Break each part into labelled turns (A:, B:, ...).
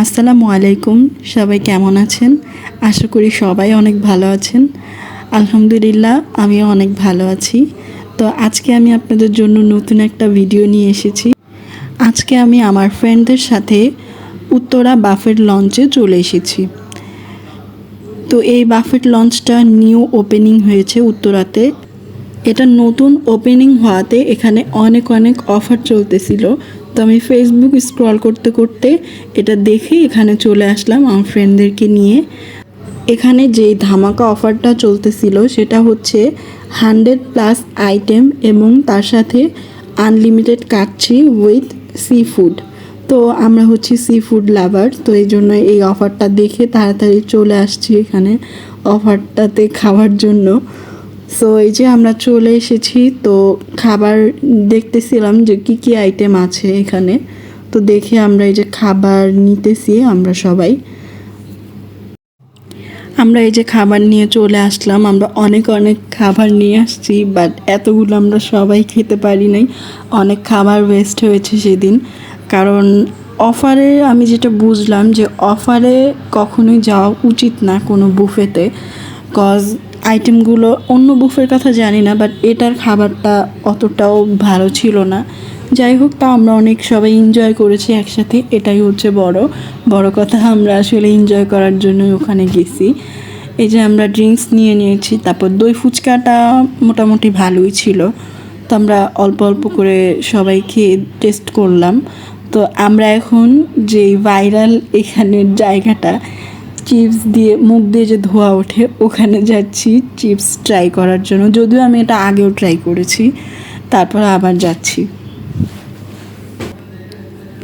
A: আসসালামু আলাইকুম। সবাই কেমন আছেন? আশা করি সবাই অনেক ভালো আছেন। আলহামদুলিল্লাহ আমিও অনেক ভালো আছি। তো আজকে আমি আপনাদের জন্য নতুন একটা ভিডিও নিয়ে এসেছি। আজকে আমি আমার ফ্রেন্ডদের সাথে উত্তরা বাফেট লঞ্চে চলে এসেছি। তো এই বাফেট লঞ্চটা নিউ ওপেনিং হয়েছে উত্তরাতে। এটা নতুন ওপেনিং হওয়াতে এখানে অনেক অফার চলতেছিল। তো আমি ফেসবুক স্ক্রল করতে করতে এটা দেখে এখানে চলে আসলাম আমার ফ্রেন্ডদেরকে নিয়ে। এখানে যে ধামাকা অফারটা চলতেছিল সেটা হচ্ছে 100+ আইটেম এবং তার সাথে আনলিমিটেড কাচ্ছি উইথ সি ফুড। তো আমরা হচ্ছি সি ফুড লাভার, তো এই জন্য এই অফারটা দেখে তাড়াতাড়ি চলে আসছি এখানে অফারটাতে খাওয়ার জন্য। সো এই যে আমরা চলে এসেছি, তো খাবার দেখতেছিলাম যে কি আইটেম আছে এখানে। তো দেখে আমরা এই যে খাবার নিতেছি আমরা এই যে খাবার নিয়ে চলে আসলাম। আমরা অনেক খাবার নিয়ে আসছি, বাট এতগুলো আমরা সবাই খেতে পারি নাই। অনেক খাবার ওয়েস্ট হয়েছে সেদিন, কারণ অফারে আমি যেটা বুঝলাম যে অফারে কখনোই যাওয়া উচিত না কোনো বুফেতে। কজ আইটেমগুলো অন্য বুফের কথা জানি না, বাট এটার খাবারটা অতটাও ভালো ছিল না। যাই হোক, তা আমরা অনেক সবাই এনজয় করেছি একসাথে, এটাই হচ্ছে বড় কথা। আমরা আসলে এনজয় করার জন্যই ওখানে গেছি। এই যে আমরা ড্রিঙ্কস নিয়ে নিয়েছি, তারপর দই ফুচকাটা মোটামুটি ভালোই ছিল। তো আমরা অল্প করে সবাই খেয়ে টেস্ট করলাম। তো আমরা এখন যে ভাইরাল এখানের জায়গাটা, চিপস দিয়ে মুখ দিয়ে যে ধোয়া ওঠে, ওখানে যাচ্ছি চিপস ট্রাই করার জন্য। যদিও আমি এটা আগেও ট্রাই করেছি, তারপর আবার যাচ্ছি।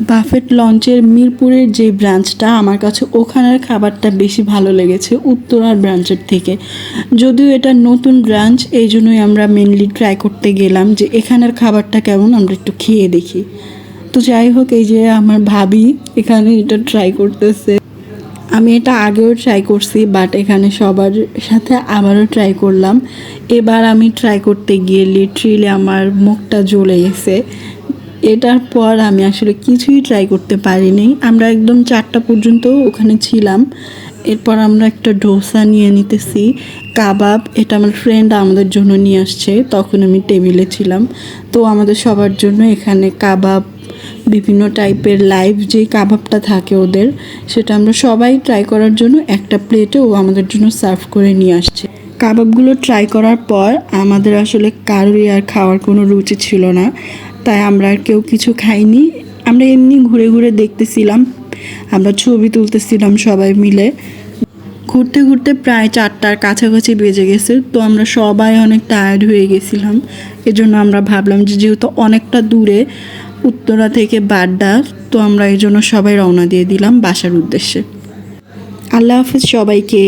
A: বাফেট লঞ্চের মিরপুরের যে ব্রাঞ্চটা, আমার কাছে ওখানের খাবারটা বেশি ভালো লেগেছে উত্তরার ব্রাঞ্চের থেকে। যদিও এটা নতুন ব্রাঞ্চ, এই জন্যই আমরা মেনলি ট্রাই করতে গেলাম যে এখানের খাবারটা কেমন, আমরা একটু খেয়ে দেখি। তো যাই হোক, এই যে আমার ভাবি এখানে এটা ট্রাই করতেছে। আমি এটা আগেও ট্রাই করছি, বাট এখানে সবার সাথে আবারও ট্রাই করলাম। এবার আমি ট্রাই করতে গিয়ে লিটারেলি আমার মুখটা জ্বলে গেছে। এটার পর আমি আসলে কিছুই ট্রাই করতে পারিনি। আমরা একদম 4টা পর্যন্ত ওখানে ছিলাম। এরপর আমরা একটা ডোসা নিয়ে নিতেছি, কাবাব। এটা আমার ফ্রেন্ড আমাদের জন্য নিয়ে আসছে, তখন আমি টেবিলে ছিলাম। তো আমাদের সবার জন্য এখানে কাবাব, বিভিন্ন টাইপের লাইভ যে কাবাবটা থাকে ওদের, সেটা আমরা সবাই ট্রাই করার জন্য একটা প্লেটে ও আমাদের জন্য সার্ভ করে নিয়ে আসছে। কাবাবগুলো ট্রাই করার পর আমাদের আসলে কারোরই আর খাওয়ার কোনো রুচি ছিল না, তাই আমরা আর কেউ কিছু খাইনি। আমরা এমনি ঘুরে দেখতেছিলাম, আমরা ছবি তুলতেছিলাম সবাই মিলে। ঘুরতে প্রায় 4টার কাছাকাছি বেজে গেছে। তো আমরা সবাই অনেক টায়ার্ড হয়ে গেছিলাম। এজন্য আমরা ভাবলাম যে যেহেতু অনেকটা দূরে উত্তরা থেকে বাড্ডা, তো আমরা এই জন্য সবাই রওনা দিয়ে দিলাম বাসার উদ্দেশ্যে। আল্লাহ হাফেজ সবাইকে।